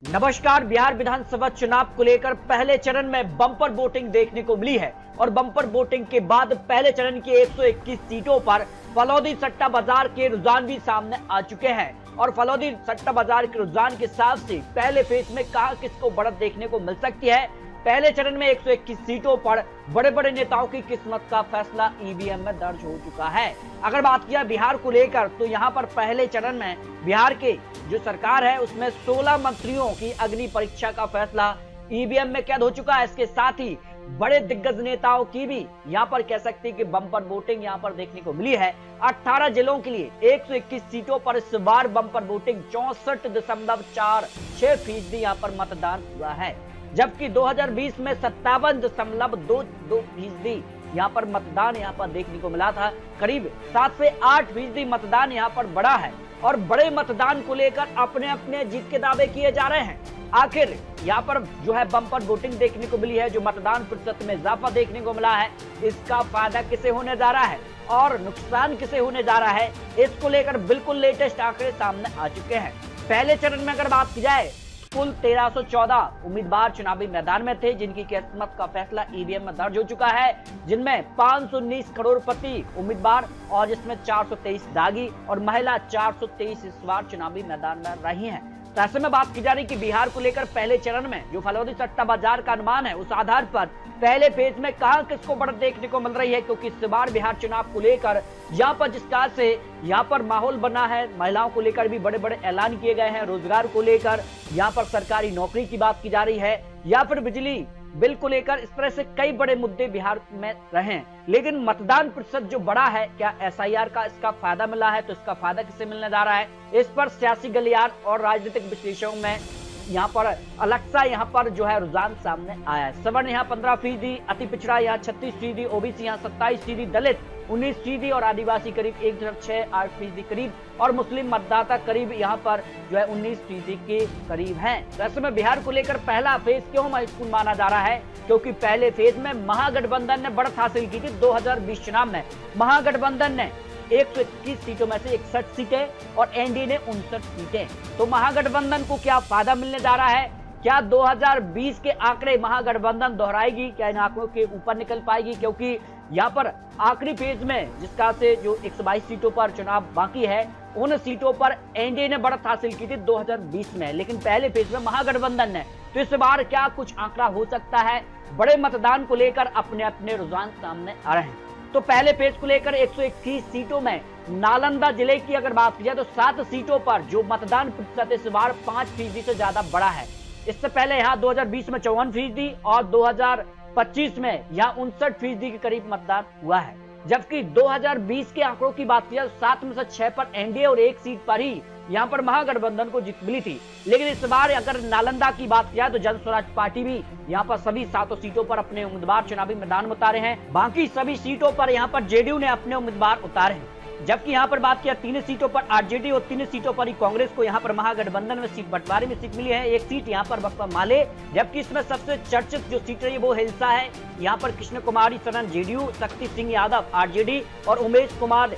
नमस्कार। बिहार विधानसभा चुनाव को लेकर पहले चरण में बम्पर वोटिंग देखने को मिली है और बम्पर वोटिंग के बाद पहले चरण की 121 सीटों पर फलौदी सट्टा बाजार के रुझान भी सामने आ चुके हैं और फलौदी सट्टा बाजार के रुझान के हिसाब से पहले फेज में कहां किसको बढ़त देखने को मिल सकती है। पहले चरण में 121 सीटों पर बड़े बड़े नेताओं की किस्मत का फैसला ईवीएम में दर्ज हो चुका है। अगर बात किया बिहार को लेकर तो यहां पर पहले चरण में बिहार के जो सरकार है उसमें 16 मंत्रियों की अग्नि परीक्षा का फैसला ईवीएम में कैद हो चुका है। इसके साथ ही बड़े दिग्गज नेताओं की भी यहां पर कह सकते हैं कि बम्पर वोटिंग यहां पर देखने को मिली है। 18 जिलों के लिए 121 सीटों पर इस बार बम्पर वोटिंग 64.46% यहां पर मतदान हुआ है, जबकि 2020 में 57.22% यहाँ पर मतदान यहाँ पर देखने को मिला था। करीब 7 से 8% मतदान यहाँ पर बढ़ा है और बड़े मतदान को लेकर अपने अपने जीत के दावे किए जा रहे हैं। आखिर यहाँ पर जो है बम्पर वोटिंग देखने को मिली है, जो मतदान प्रतिशत में इजाफा देखने को मिला है, इसका फायदा किसे होने जा रहा है और नुकसान किसे होने जा रहा है, इसको लेकर बिल्कुल लेटेस्ट आंकड़े सामने आ चुके हैं। पहले चरण में अगर बात की जाए कुल 1314 उम्मीदवार चुनावी मैदान में थे, जिनकी किस्मत का फैसला ईवीएम में दर्ज हो चुका है, जिनमें 519 करोड़पति उम्मीदवार और जिसमें 423 दागी और महिला 423 इस बार चुनावी मैदान में रही हैं। तो ऐसे में बात की जा रही कि बिहार को लेकर पहले चरण में जो फलौदी सट्टा बाजार का अनुमान है उस आधार पर पहले फेज में कहां किसको बढ़त देखने को मिल रही है, क्योंकि इस बार बिहार चुनाव को लेकर यहाँ पर जिस तरह से यहाँ पर माहौल बना है, महिलाओं को लेकर भी बड़े बड़े ऐलान किए गए हैं, रोजगार को लेकर यहाँ पर सरकारी नौकरी की बात की जा रही है या फिर बिजली बिल को लेकर, इस तरह से कई बड़े मुद्दे बिहार में रहे। लेकिन मतदान प्रतिशत जो बड़ा है, क्या एसआईआर का इसका फायदा मिला है, तो इसका फायदा किसे मिलने जा रहा है, इस पर सियासी गलियार और राजनीतिक विश्लेषकों में यहाँ पर अलग सा यहाँ पर जो है रुझान सामने आया है। सवर्ण यहाँ 15%, अति पिछड़ा यहाँ 36%, ओबीसी यहाँ 27%, दलित 19% और आदिवासी करीब 1.68% करीब और मुस्लिम मतदाता करीब यहाँ पर जो है 19% के करीब हैं। तो ऐसे में बिहार को लेकर पहला फेज क्यों महत्वपूर्ण माना जा रहा है, क्योंकि पहले फेज में महागठबंधन ने बढ़त हासिल की थी। 2020 चुनाव में महागठबंधन ने 121 सीटों में से 61 सीटें और एनडीए ने 59 सीटें। तो महागठबंधन को क्या फायदा मिलने जा रहा है, क्या 2020 के आंकड़े महागठबंधन दोहराएगी, क्या इन आंकड़ों के ऊपर निकल पाएगी, क्योंकि यहाँ पर आखिरी फेज में जिसका से जो 122 सीटों पर चुनाव बाकी है उन सीटों पर एनडीए ने बढ़त हासिल की थी 2020 में, लेकिन पहले फेज में महागठबंधन ने। तो इस बार क्या कुछ आंकड़ा हो सकता है, बड़े मतदान को लेकर अपने अपने रुझान सामने आ रहे हैं। तो पहले फेज को लेकर 121 सीटों में नालंदा जिले की अगर बात की जाए तो 7 सीटों पर जो मतदान प्रतिशत इस बार 5% से ज्यादा बढ़ा है। इससे पहले यहाँ 2020 में 54% और 2025 में यहाँ 59% के करीब मतदान हुआ है, जबकि 2020 के आंकड़ों की बात की जाए तो 7 में से 6 पर एनडीए और 1 सीट पर ही यहाँ पर महागठबंधन को जीत मिली थी। लेकिन इस बार अगर नालंदा की बात किया तो जन स्वराज पार्टी भी यहाँ पर सभी 7 सीटों पर अपने उम्मीदवार चुनावी मैदान में उतारे हैं। बाकी सभी सीटों पर यहाँ पर जेडीयू ने अपने उम्मीदवार उतारे हैं, जबकि यहाँ पर बात किया 3 सीटों पर आरजेडी और 3 सीटों पर ही कांग्रेस को यहाँ पर महागठबंधन में सीट बंटवारे में सीट मिली है। 1 सीट यहाँ पर बसपा माले, जबकि इसमें सबसे चर्चित जो सीट रही वो हिलसा है। यहाँ पर कृष्ण कुमारी शरण जेडीयू, शक्ति सिंह यादव आरजेडी और उमेश कुमार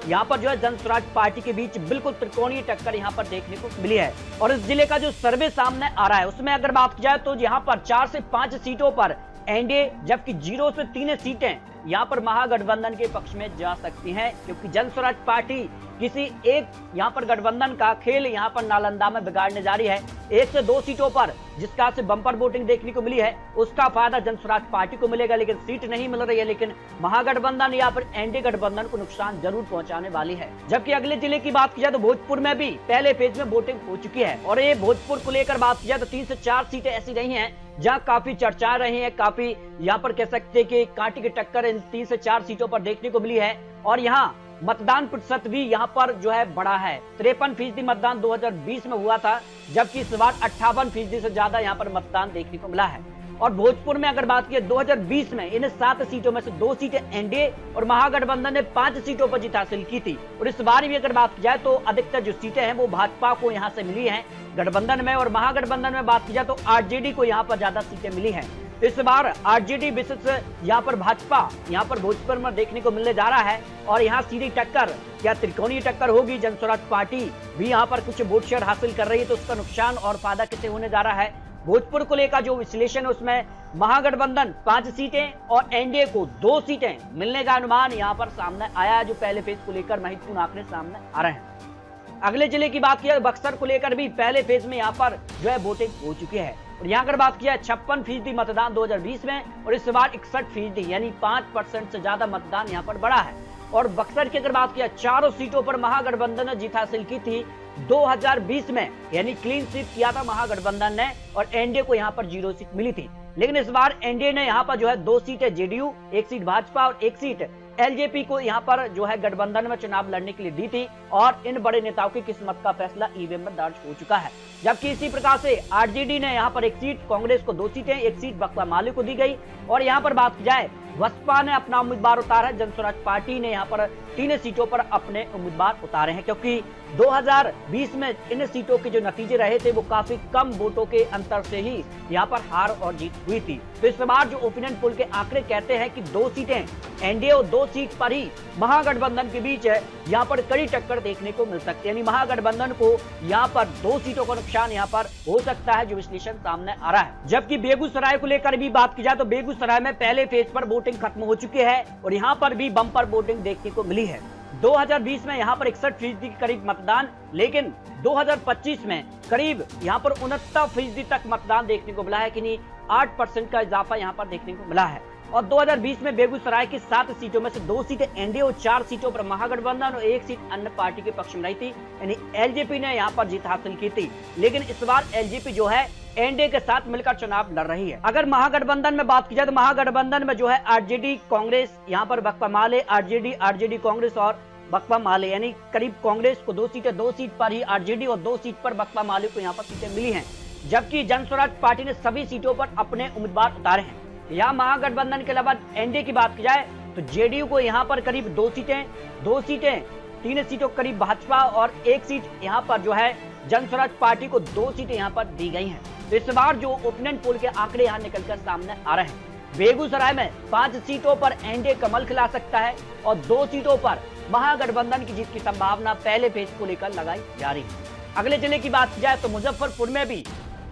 यहाँ पर जो है जन स्वराज पार्टी के बीच बिल्कुल त्रिकोणीय टक्कर यहाँ पर देखने को मिली है। और इस जिले का जो सर्वे सामने आ रहा है उसमें अगर बात की जाए तो यहाँ पर 4 से 5 सीटों पर एनडीए, जबकि 0 से 3 सीटें यहाँ पर महागठबंधन के पक्ष में जा सकती हैं, क्योंकि जन स्वराज पार्टी किसी एक यहाँ पर गठबंधन का खेल यहाँ पर नालंदा में बिगाड़ने जा रही है। 1 से 2 सीटों पर जिसका से बम्पर वोटिंग देखने को मिली है उसका फायदा जन स्वराज पार्टी को मिलेगा, लेकिन सीट नहीं मिल रही है। लेकिन महागठबंधन या फिर एनडीए गठबंधन को नुकसान जरूर पहुंचाने वाली है। जबकि अगले जिले की बात की जाए तो भोजपुर में भी पहले फेज में वोटिंग हो चुकी है और ये भोजपुर को लेकर बात की जाए तो 3 से 4 सीटें ऐसी रही हैं जहां काफी चर्चाएं रही हैं, काफी यहाँ पर कह सकते हैं कि कांटे की टक्कर इन 3 से 4 सीटों पर देखने को मिली है। और यहाँ मतदान प्रतिशत भी यहाँ पर जो है बड़ा है। 53% मतदान 2020 में हुआ था, जबकि इस बार 58% से ज्यादा यहाँ पर मतदान देखने को मिला है। और भोजपुर में अगर बात की 2020 में इन 7 सीटों में से 2 सीटें एनडीए और महागठबंधन ने 5 सीटों पर जीत हासिल की थी। और इस बार भी अगर बात की जाए तो अधिकतर जो सीटें हैं वो भाजपा को यहाँ से मिली हैं गठबंधन में, और महागठबंधन में बात की जाए तो आरजेडी को यहाँ पर ज्यादा सीटें मिली हैं। इस बार आरजेडी विशेष यहाँ पर भाजपा यहाँ पर भोजपुर में देखने को मिलने जा रहा है और यहाँ सीधी टक्कर, क्या त्रिकोणीय टक्कर होगी? जनस्वराज पार्टी भी यहाँ पर कुछ वोट शेयर हासिल कर रही है, तो उसका नुकसान और फायदा किसे होने जा रहा है? भोजपुर को लेकर जो विश्लेषण है उसमें महागठबंधन 5 सीटें और एनडीए को 2 सीटें मिलने का अनुमान यहाँ पर सामने आया है, जो पहले फेज को लेकर महत्वपूर्ण आंकड़े सामने आ रहे हैं। अगले जिले की बात किया, बक्सर को लेकर भी पहले फेज में यहाँ पर जो है वोटिंग हो चुकी है और यहाँ अगर बात किया 56% मतदान 2020 में और इस बार 61% यानी 5% से ज्यादा मतदान यहाँ पर बढ़ा है। और बक्सर की अगर बात किया, चारों सीटों पर महागठबंधन ने जीत हासिल की थी 2020 में, यानी क्लीन स्वीप किया था महागठबंधन ने और एनडीए को यहाँ पर 0 सीट मिली थी। लेकिन इस बार एनडीए ने यहाँ पर जो है 2 सीटें जेडीयू, 1 सीट भाजपा और 1 सीट एलजेपी को यहाँ पर जो है गठबंधन में चुनाव लड़ने के लिए दी थी और इन बड़े नेताओं की किस्मत का फैसला ईवीएम में दर्ज हो चुका है। जबकि इसी प्रकार से आरजेडी ने यहाँ पर 1 सीट, कांग्रेस को 2 सीटें, 1 सीट बसपा माले को दी गई। और यहाँ पर बात की जाए, बसपा ने अपना उम्मीदवार उतारा है, जनस्वराज पार्टी ने यहाँ पर 3 सीटों पर अपने उम्मीदवार उतारे हैं, क्योंकि 2020 में इन सीटों के जो नतीजे रहे थे वो काफी कम वोटों के अंतर से ही यहाँ पर हार और जीत हुई थी। तो इस बार जो ओपिनियन पोल के आंकड़े कहते हैं कि 2 सीटें एनडीए और 2 सीट पर ही महागठबंधन के बीच यहाँ पर कड़ी टक्कर देखने को मिल सकती है, यानी महागठबंधन को यहाँ पर 2 सीटों का नुकसान यहाँ पर हो सकता है, जो विश्लेषण सामने आ रहा है। जबकि बेगूसराय को लेकर भी बात की जाए तो बेगूसराय में पहले फेज पर वोटिंग खत्म हो चुकी है और यहाँ पर भी बम्पर वोटिंग देखने को मिली है। 2020 में यहाँ पर 61% के करीब मतदान, लेकिन 2025 में करीब यहाँ पर 69% तक मतदान देखने को मिला है, कि नहीं 8% का इजाफा यहाँ पर देखने को मिला है। और 2020 में बेगूसराय की 7 सीटों में से 2 सीटें एनडीए और 4 सीटों पर महागठबंधन और 1 सीट अन्य पार्टी के पक्ष में रही थी, यानी एलजेपी ने यहाँ पर जीत हासिल की थी। लेकिन इस बार एलजेपी जो है एनडीए के साथ मिलकर चुनाव लड़ रही है। अगर महागठबंधन में बात की जाए तो महागठबंधन में जो है आरजेडी कांग्रेस, यहाँ पर बसपा माले, आरजेडी कांग्रेस और बसपा माले, यानी करीब कांग्रेस को 2 सीटें, 2 सीट पर ही आरजेडी और 2 सीट पर बसपा माले को यहाँ पर सीटें मिली हैं। जबकि जनस्वराज पार्टी ने सभी सीटों पर अपने उम्मीदवार उतारे हैं। यहाँ महागठबंधन के अलावा एनडीए की बात की जाए तो जेडीयू को यहाँ पर करीब 2 सीटें, 3 सीटों करीब भाजपा और 1 सीट यहाँ पर जो है जनस्वराज पार्टी को 2 सीटें यहाँ पर दी गई हैं। तो इस बार जो ओपिनियन पोल के आंकड़े यहाँ निकलकर सामने आ रहे हैं, बेगूसराय में 5 सीटों पर एनडीए कमल खिला सकता है और 2 सीटों पर महागठबंधन की जीत की संभावना पहले फेज को लेकर लगाई जा रही है। अगले जिले की बात की जाए तो मुजफ्फरपुर में भी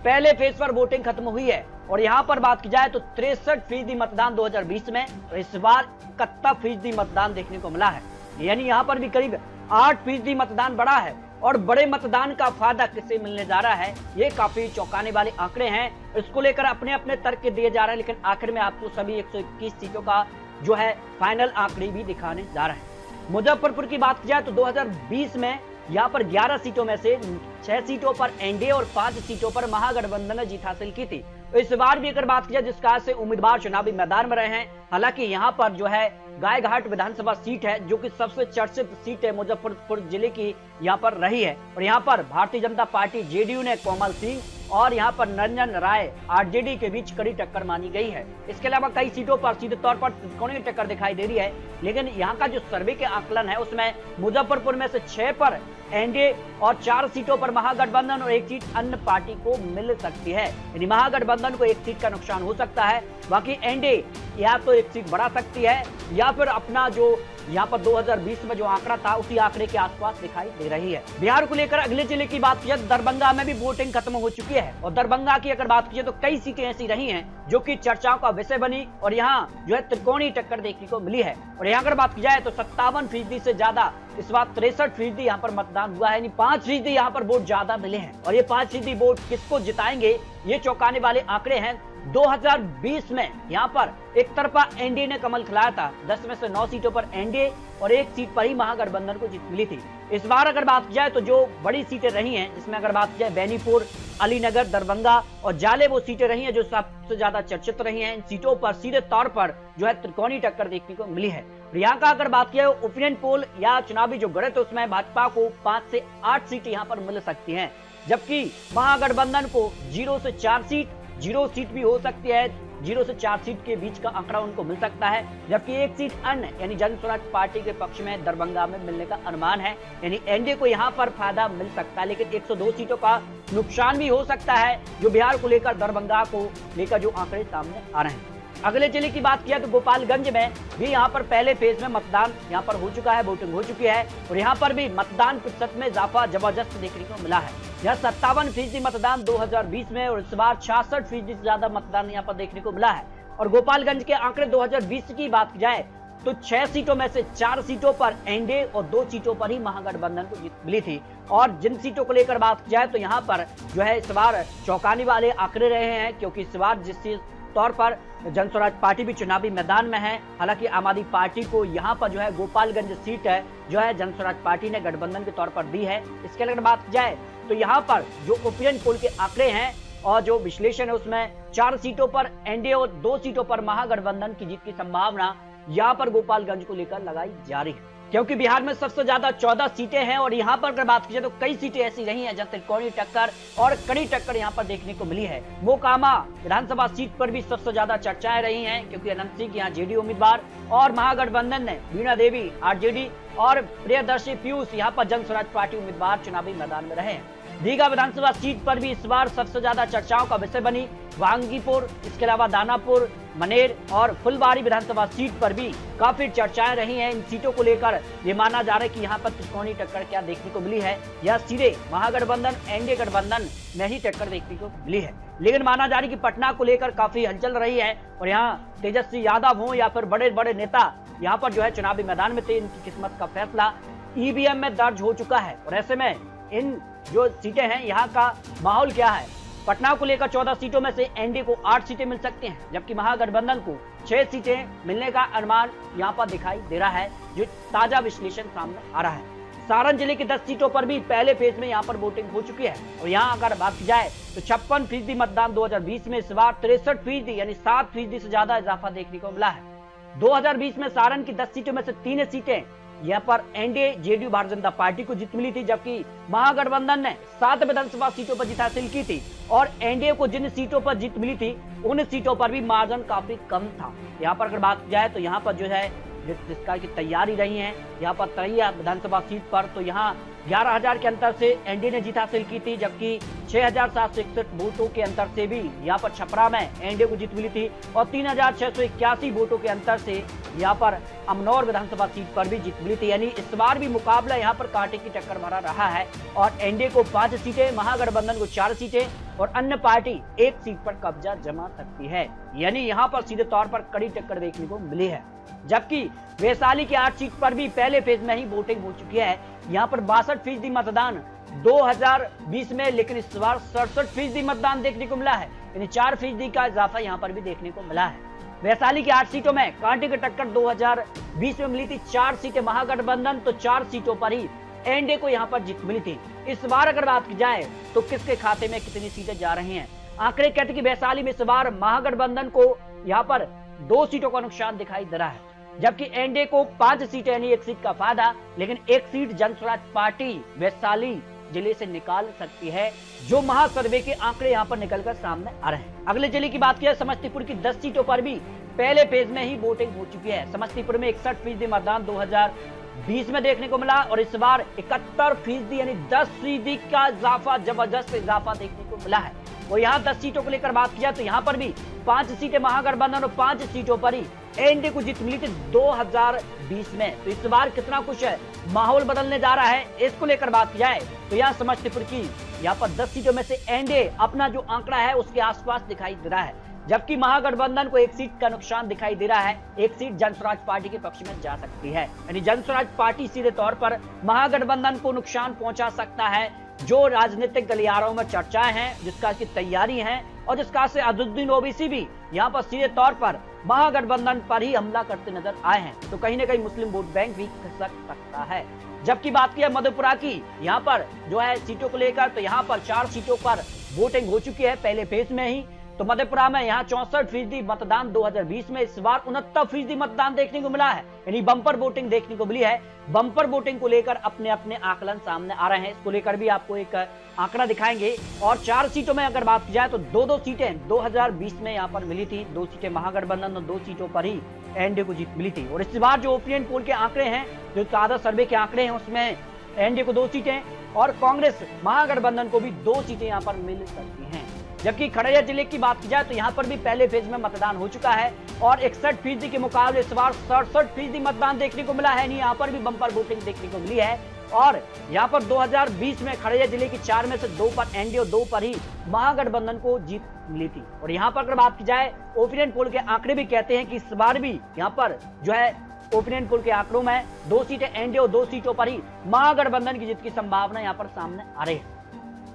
पहले फेज पर वोटिंग खत्म हुई है और यहाँ पर बात की जाए तो 63% मतदान 2020 में और इस बार 71% मतदान देखने को मिला है, यानी यहाँ पर भी करीब 8% मतदान बढ़ा है। और बड़े मतदान का फायदा किसे मिलने जा रहा है, ये काफी चौंकाने वाले आंकड़े हैं। इसको लेकर अपने अपने तर्क दिए जा रहे हैं, लेकिन आखिर में आपको सभी 121 सीटों का जो है फाइनल आंकड़े भी दिखाने जा रहे हैं। मुजफ्फरपुर की बात की जाए तो 2020 में यहाँ पर 11 सीटों में से 6 सीटों पर एनडीए और 5 सीटों पर महागठबंधन ने जीत हासिल की थी। तो इस बार भी अगर बात की जाए जिस कारण से उम्मीदवार चुनावी मैदान में रहे हैं, हालांकि यहाँ पर जो है गायघाट विधानसभा सीट है जो कि सबसे चर्चित सीट है मुजफ्फरपुर जिले की, यहाँ पर रही है। और यहाँ पर भारतीय जनता पार्टी जेडीयू ने कोमल सिंह और यहाँ पर निरंजन राय आरजेडी के बीच कड़ी टक्कर मानी गई है। इसके अलावा कई सीटों पर सीधे तौर पर त्रिकोणीय टक्कर दिखाई दे रही है, लेकिन यहाँ का जो सर्वे के आकलन है उसमें मुजफ्फरपुर में से 6 पर एनडीए और 4 सीटों पर महागठबंधन और 1 सीट अन्य पार्टी को मिल सकती है, यानी महागठबंधन को 1 सीट का नुकसान हो सकता है। बाकी एनडीए या तो 1 सीट बढ़ा सकती है या फिर अपना जो यहाँ पर 2020 में जो आंकड़ा था उसी आंकड़े के आसपास दिखाई दे रही है। बिहार को लेकर अगले जिले की बात की जाए, दरभंगा में भी वोटिंग खत्म हो चुकी है और दरभंगा की अगर बात की जाए तो कई सीटें ऐसी रही हैं जो कि चर्चाओं का विषय बनी और यहाँ जो है त्रिकोणीय टक्कर देखने को मिली है। और यहाँ अगर बात की जाए तो 57% से ज्यादा इस बार 63% यहाँ पर मतदान हुआ है, यानी 5% यहाँ पर वोट ज्यादा मिले हैं। और ये 5% वोट किसको जिताएंगे, ये चौंकाने वाले आंकड़े हैं। 2020 में यहाँ पर एक तरफा एनडीए ने कमल खिलाया था, 10 में से 9 सीटों पर एनडीए और 1 सीट पर ही महागठबंधन को जीत मिली थी। इस बार अगर बात की जाए तो जो बड़ी सीटें रही हैं, जिसमें अगर बात की जाए बेनीपुर, अलीनगर, दरभंगा और जाले वो सीटें रही हैं जो सबसे ज्यादा चर्चित रही हैं। इन सीटों पर सीधे तौर पर जो है त्रिकोणीय टक्कर देखने को मिली है। यहाँ का अगर बात की जाए ओपिनियन पोल या चुनावी जो गणित उसमें भाजपा को 5 से 8 सीट यहाँ पर मिल सकती हैं, जबकि महागठबंधन को 0 से 4 सीट 0 सीट भी हो सकती है, 0 से 4 सीट के बीच का आंकड़ा उनको मिल सकता है, जबकि 1 सीट अन्य यानी जन स्वराज पार्टी के पक्ष में दरभंगा में मिलने का अनुमान है। यानी एनडीए को यहां पर फायदा मिल सकता है, लेकिन 102 सीटों का नुकसान भी हो सकता है, जो बिहार को लेकर, दरभंगा को लेकर जो आंकड़े सामने आ रहे हैं। अगले जिले की बात किया तो गोपालगंज में भी यहाँ पर पहले फेज में मतदान यहाँ पर हो चुका है, वोटिंग हो चुकी है और यहाँ पर भी मतदान प्रतिशत में इजाफा जबरदस्त देखने को मिला है। यह 57% मतदान 2020 में और इस बार 66% से ज्यादा मतदान यहाँ पर देखने को मिला है। और गोपालगंज के आंकड़े 2020 की बात की जाए तो 6 सीटों में से 4 सीटों पर एनडीए और 2 सीटों पर ही महागठबंधन को जीत मिली थी। और जिन सीटों को लेकर बात की जाए तो यहाँ पर जो है इस बार चौंकाने वाले आंकड़े रहे हैं, क्योंकि इस बार जिस तौर पर जन स्वराज पार्टी भी चुनावी मैदान में है। हालांकि आम आदमी पार्टी को यहाँ पर जो है गोपालगंज सीट है जो है जन स्वराज पार्टी ने गठबंधन के तौर पर दी है। इसके अगर बात जाए तो यहाँ पर जो ओपिनियन पोल के आंकड़े हैं और जो विश्लेषण है उसमें 4 सीटों पर एनडीए और 2 सीटों पर महागठबंधन की जीत की संभावना यहाँ पर गोपालगंज को लेकर लगाई जा रही है, क्योंकि बिहार में सबसे ज्यादा 14 सीटें हैं और यहाँ पर अगर बात की जाए तो कई सीटें ऐसी रही हैं जहां त्रिकोणीय टक्कर और कड़ी टक्कर यहाँ पर देखने को मिली है। मोकामा विधानसभा सीट पर भी सबसे ज्यादा चर्चाएं रही हैं, क्योंकि अनंत सिंह यहाँ जेडीयू उम्मीदवार और महागठबंधन ने वीणा देवी आरजेडी और प्रियदर्शी पीयूष यहाँ पर जन स्वराज पार्टी उम्मीदवार चुनावी मैदान में रहे हैं। दीघा विधानसभा सीट पर भी इस बार सबसे ज्यादा चर्चाओं का विषय बनी वांगीपुर, इसके अलावा दानापुर, मनेर और फुलबारी विधानसभा सीट पर भी काफी चर्चाएं रही हैं। इन सीटों को लेकर ये माना जा रहा है कि यहाँ पर त्रिकोणीय टक्कर क्या देखने को मिली है, या सीधे महागठबंधन एनडीए गठबंधन में ही टक्कर देखने को मिली है। लेकिन माना जा रहा है कि पटना को लेकर काफी हलचल रही है और यहाँ तेजस्वी यादव हो या फिर बड़े बड़े नेता यहाँ पर जो है चुनावी मैदान में थे, इनकी किस्मत का फैसला ईवीएम में दर्ज हो चुका है। और ऐसे में इन जो सीटें हैं यहाँ का माहौल क्या है। पटना को लेकर 14 सीटों में से एनडीए को 8 सीटें मिल सकती हैं, जबकि महागठबंधन को 6 सीटें मिलने का अनुमान यहाँ पर दिखाई दे रहा है, जो ताजा विश्लेषण सामने आ रहा है। सारण जिले की 10 सीटों पर भी पहले फेज में यहाँ पर वोटिंग हो चुकी है और यहाँ अगर बात की जाए तो 56% मतदान 2020 में, इस बार 63% यानी 7% से ज्यादा इजाफा देखने को मिला है। 2020 में सारण की 10 सीटों में से 3 सीटें यहाँ पर NDA JDU Bharatiya Janata party को जीत मिली थी, जबकि महागठबंधन ने 7 विधानसभा सीटों पर जीत हासिल की थी और एनडीए को जिन सीटों पर जीत मिली थी उन सीटों पर भी मार्जिन काफी कम था। यहाँ पर अगर बात की जाए तो यहाँ पर जो है जिसका की तैयारी रही है यहाँ पर तरैया विधानसभा सीट पर, तो यहाँ 11,000 के अंतर से एनडीए ने जीत हासिल की थी, जबकि 6,761 वोटों के अंतर से भी यहाँ पर छपरा में एनडीए को जीत मिली थी और 3,681 वोटों के अंतर से यहाँ पर अमनौर विधानसभा सीट पर भी जीत मिली थी। यानी इस बार भी मुकाबला यहाँ पर कांटे की टक्कर भरा रहा है और एनडीए को 5 सीटें, महागठबंधन को 4 सीटें और अन्य पार्टी 1 सीट पर कब्जा जमा सकती है। यानी यहाँ पर सीधे तौर पर कड़ी टक्कर देखने को मिली है। जबकि वैशाली की 8 सीट पर भी पहले फेज में ही वोटिंग हो चुकी है। यहाँ पर 62% मतदान 2020 में, लेकिन इस बार 67% मतदान देखने को मिला है, यानी 4% का इजाफा यहाँ पर भी देखने को मिला है। वैशाली की 8 सीटों में कांटे की टक्कर 2020 में मिली थी 4 सीटें महागठबंधन, तो 4 सीटों पर ही एनडीए को यहाँ पर जीत मिली थी। इस बार अगर बात की जाए तो किसके खाते में कितनी सीटें जा रही हैं, आंकड़े कहते हैं कि वैशाली में इस बार महागठबंधन को यहाँ पर 2 सीटों का नुकसान दिखाई दे रहा है, जबकि एनडीए को 5 सीटें यानी 1 सीट का फायदा, लेकिन 1 सीट जन स्वराज पार्टी वैशाली जिले से निकाल सकती है, जो महासर्वे के आंकड़े यहाँ पर निकलकर सामने आ रहे हैं। अगले जिले की बात किया समस्तीपुर की 10 सीटों पर भी पहले फेज में ही वोटिंग हो चुकी है। समस्तीपुर में 61% मतदान 2020 में देखने को मिला और इस बार 71% यानी 10% का इजाफा, जबरदस्त इजाफा देखने को मिला है। और यहाँ 10 सीटों को लेकर बात किया तो यहाँ पर भी 5 सीटें महागठबंधन और 5 सीटों पर ही एनडीए को जीत मिली थी 2020 में। तो इस बार कितना कुछ है, माहौल बदलने जा रहा है। इसको लेकर बात की जाए तो यहाँ समस्तीपुर की यहाँ पर 10 सीटों में से एनडीए अपना जो आंकड़ा है उसके आसपास दिखाई दे रहा है, जबकि महागठबंधन को 1 सीट का नुकसान दिखाई दे रहा है। 1 सीट जन स्वराज पार्टी के पक्ष में जा सकती है, यानी जन स्वराज पार्टी सीधे तौर पर महागठबंधन को नुकसान पहुंचा सकता है। जो राजनीतिक गलियारों में चर्चाएं हैं, जिसका की तैयारी है और जिसका से अजुद्दीन ओवैसी भी यहाँ पर सीधे तौर पर महागठबंधन पर ही हमला करते नजर आए हैं, तो कहीं न कहीं मुस्लिम वोट बैंक भी खिसक सकता है। जबकि बात किया मधेपुरा की, यहाँ पर जो है सीटों को लेकर, तो यहाँ पर 4 सीटों पर वोटिंग हो चुकी है पहले फेज में ही, तो मधेपुरा में यहाँ 64% मतदान 2020 में, इस बार 69% मतदान देखने को मिला है, यानी बम्पर वोटिंग देखने को मिली है। बम्पर वोटिंग को लेकर अपने अपने आकलन सामने आ रहे हैं, इसको लेकर भी आपको एक आंकड़ा दिखाएंगे। और 4 सीटों में अगर बात की जाए तो 2-2 सीटें 2020 में यहाँ पर मिली थी, 2 सीटें महागठबंधन और 2 सीटों पर ही एनडीए को जीत मिली थी। और इस बार जो ओपिनियन पोल के आंकड़े हैं, जो ताजा सर्वे के आंकड़े हैं, उसमें एनडीए को 2 सीटें और कांग्रेस महागठबंधन को भी 2 सीटें यहाँ पर मिल सकती हैं। जबकि खगड़िया जिले की बात की जाए तो यहाँ पर भी पहले फेज में मतदान हो चुका है और 61% के मुकाबले इस बार 67% मतदान देखने को मिला है, यहाँ पर भी बम्पर वोटिंग देखने को मिली है। और यहाँ पर 2020 में खगड़िया जिले की 4 में से 2 पर एनडीए और 2 पर ही महागठबंधन को जीत मिली थी। और यहाँ पर अगर बात की जाए ओपिनियन पोल के आंकड़े भी कहते हैं कि इस बार भी यहाँ पर जो है ओपिनियन पोल के आंकड़ों में 2 सीटें एनडीए और 2 सीटों पर ही महागठबंधन की जीत की संभावना यहाँ पर सामने आ रही है।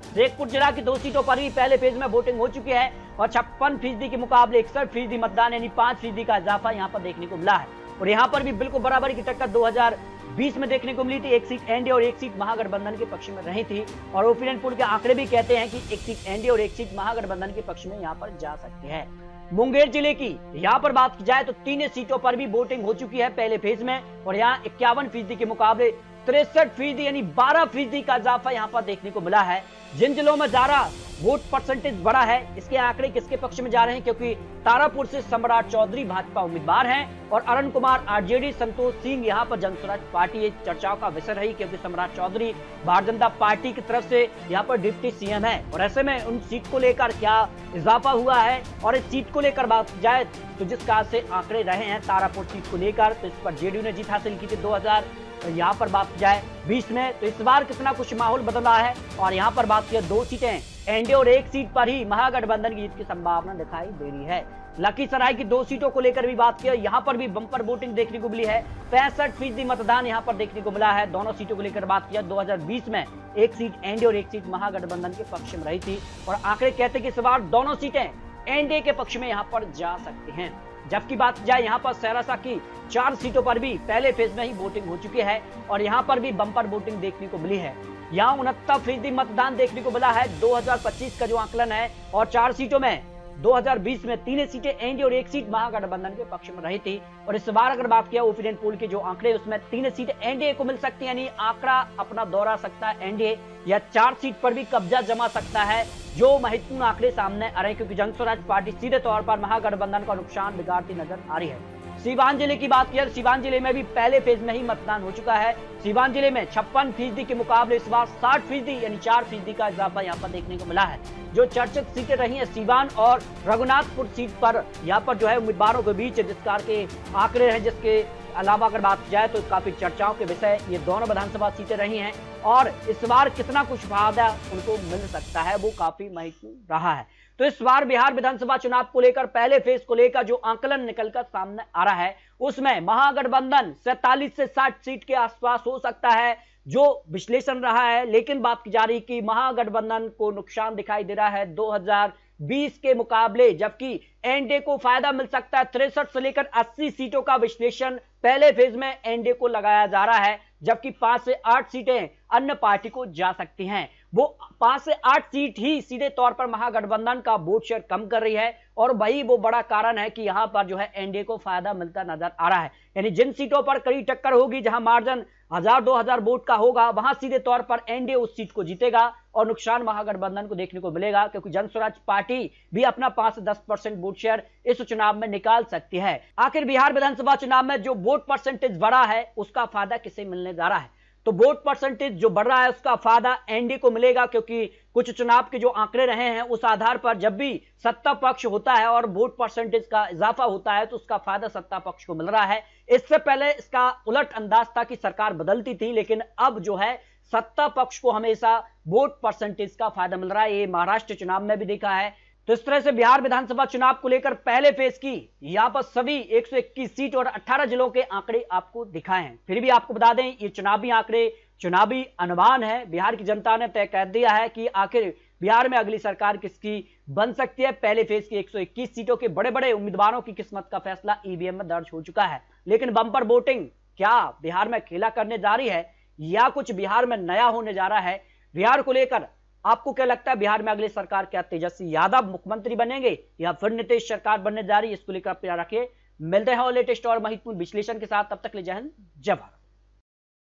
शेखपुर जिला की 2 सीटों पर ही पहले फेज में वोटिंग हो चुकी है और 56% के मुकाबले 61% मतदान यानी 5% का इजाफा यहाँ पर देखने को मिला है। और यहाँ पर भी बिल्कुल बराबरी की टक्कर 2020 में देखने को मिली थी, 1 सीट एनडीए और 1 सीट महागठबंधन के पक्ष में रही थी। और ओपिनियन पोल के आंकड़े भी कहते हैं कि 1 सीट एनडीए और 1 सीट महागठबंधन के पक्ष में यहाँ पर जा सकती है। मुंगेर जिले की यहाँ पर बात की जाए तो 3 सीटों पर भी वोटिंग हो चुकी है पहले फेज में और यहाँ 51% के मुकाबले 63% यानी 12% का इजाफा यहाँ पर देखने को मिला है। जिन जिलों में ज्यादा वोट परसेंटेज बढ़ा है, इसके आंकड़े किसके पक्ष में जा रहे हैं, क्योंकि तारापुर से सम्राट चौधरी भाजपा उम्मीदवार हैं और अरुण कुमार आरजेडी, संतोष सिंह यहाँ पर जनसुराज पार्टी। ये चर्चाओं का विषय रही क्योंकि सम्राट चौधरी भारतीय जनता पार्टी की तरफ से यहाँ पर डिप्टी सीएम है और ऐसे में उन सीट को लेकर क्या इजाफा हुआ है। और इस सीट को लेकर बात जाए तो जिस कार से आंकड़े रहे हैं तारापुर सीट को लेकर, तो इस पर जेडीयू ने जीत हासिल की थी 2000 यहाँ पर बात की जाए 20 में, तो इस बार कितना कुछ माहौल बदल रहा है। और यहाँ पर बात की 2 सीटें एनडीए और 1 सीट पर ही महागठबंधन की जीत की संभावना दिखाई दे रही है। लखीसराय की 2 सीटों को लेकर भी बात की, यहाँ पर भी बम्पर वोटिंग देखने को मिली है, 65% मतदान यहाँ पर देखने को मिला है। दोनों सीटों को लेकर बात किया 2020 में 1 सीट एनडीए और 1 सीट महागठबंधन के पक्ष में रही थी और आंकड़े कहते हैं कि इस बार दोनों सीटें एनडीए के पक्ष में यहाँ पर जा सकती हैं। जबकि बात की जाए यहाँ पर सहरसा की 4 सीटों पर भी पहले फेज में ही वोटिंग हो चुकी है और यहाँ पर भी बम्पर वोटिंग देखने को मिली है। यहाँ 69% मतदान देखने को मिला है 2025 का जो आंकलन है और 4 सीटों में 2020 में 3 सीटें एनडीए और 1 सीट महागठबंधन के पक्ष में रही थी। और इस बार अगर बात किया ओपिनियन पोल के जो आंकड़े उसमें 3 सीटें एनडीए को मिल सकती है, यानी आंकड़ा अपना दोहरा सकता है एनडीए या 4 सीट पर भी कब्जा जमा सकता है, जो महत्वपूर्ण आंकड़े सामने आ रहे हैं क्योंकि जनसुराज पार्टी सीधे तौर पर महागठबंधन का नुकसान बिगाड़ती नजर आ रही है। सीवान जिले की बात किया, सीवान जिले में भी पहले फेज में ही मतदान हो चुका है। सीवान जिले में 56% के मुकाबले इस बार 60% यानी 4% का इजाफा यहाँ पर देखने को मिला है। जो चर्चित सीटें रही हैं सीवान और रघुनाथपुर सीट पर, यहाँ पर जो है उम्मीदवारों के बीच जिस कार के आंकड़े हैं, जिसके अलावा अगर बात की जाए तो काफी चर्चाओं के विषय ये दोनों विधानसभा सीटें रही हैं और इस बार कितना कुछ फायदा उनको मिल सकता है वो काफी महत्वपूर्ण रहा है। तो इस बार बिहार विधानसभा चुनाव को लेकर पहले फेज को लेकर जो आंकलन निकलकर सामने आ रहा है उसमें महागठबंधन 47 से 60 सीट के आसपास हो सकता है जो विश्लेषण रहा है। लेकिन बात की जा रही कि महागठबंधन को नुकसान दिखाई दे रहा है 2020 के मुकाबले, जबकि एनडीए को फायदा मिल सकता है। 63 से लेकर 80 सीटों का विश्लेषण पहले फेज में एनडीए को लगाया जा रहा है, जबकि 5 से 8 सीटें अन्य पार्टी को जा सकती हैं। वो 5 से 8 सीट ही सीधे तौर पर महागठबंधन का वोट शेयर कम कर रही है और वही वो बड़ा कारण है कि यहां पर जो है एनडीए को फायदा मिलता नजर आ रहा है। यानी जिन सीटों पर कड़ी टक्कर होगी, जहां मार्जिन 1000-2000 वोट का होगा, वहां सीधे तौर पर एनडीए उस सीट को जीतेगा और नुकसान महागठबंधन को देखने को मिलेगा, क्योंकि जनसुराज पार्टी भी अपना 5 से 10% वोट शेयर इस चुनाव में निकाल सकती है। आखिर बिहार विधानसभा चुनाव में जो वोट परसेंटेज बढ़ा है उसका फायदा किसे मिलने जा रहा है? तो वोट परसेंटेज जो बढ़ रहा है उसका फायदा एनडीए को मिलेगा, क्योंकि कुछ चुनाव के जो आंकड़े रहे हैं उस आधार पर जब भी सत्ता पक्ष होता है और वोट परसेंटेज का इजाफा होता है तो उसका फायदा सत्ता पक्ष को मिल रहा है। इससे पहले इसका उलट अंदाज था कि सरकार बदलती थी, लेकिन अब जो है सत्ता पक्ष को हमेशा वोट परसेंटेज का फायदा मिल रहा है। ये महाराष्ट्र चुनाव में भी देखा है। तो इस तरह से बिहार विधानसभा चुनाव को लेकर पहले फेज की यहां पर सभी 121 सीट और 18 जिलों के आंकड़े आपको दिखाए हैं। फिर भी आपको बता दें ये चुनावी आंकड़े चुनावी अनुमान है। बिहार की जनता ने तय कर दिया है कि आखिर बिहार में अगली सरकार किसकी बन सकती है। पहले फेज की 121 सीटों के बड़े बड़े उम्मीदवारों की किस्मत का फैसला ईवीएम में दर्ज हो चुका है। लेकिन बम्पर वोटिंग क्या बिहार में खेला करने जा रही है या कुछ बिहार में नया होने जा रहा है? बिहार को लेकर आपको क्या लगता है बिहार में अगली सरकार क्या तेजस्वी यादव मुख्यमंत्री बनेंगे या फिर नीतीश सरकार बनने जा रही है? इसको लेकर आप रखिए। मिलते हैं और लेटेस्ट और महत्वपूर्ण विश्लेषण के साथ, तब तक ले जय हिंद, जय भारत।